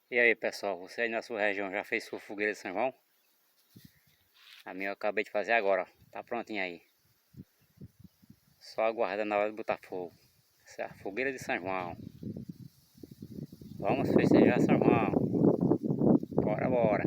E aí pessoal, você aí na sua região já fez sua fogueira de São João? A minha eu acabei de fazer agora, ó. Tá prontinha aí. Só aguardando na hora de botar fogo. Essa é a fogueira de São João. Vamos festejar São João. Bora, bora.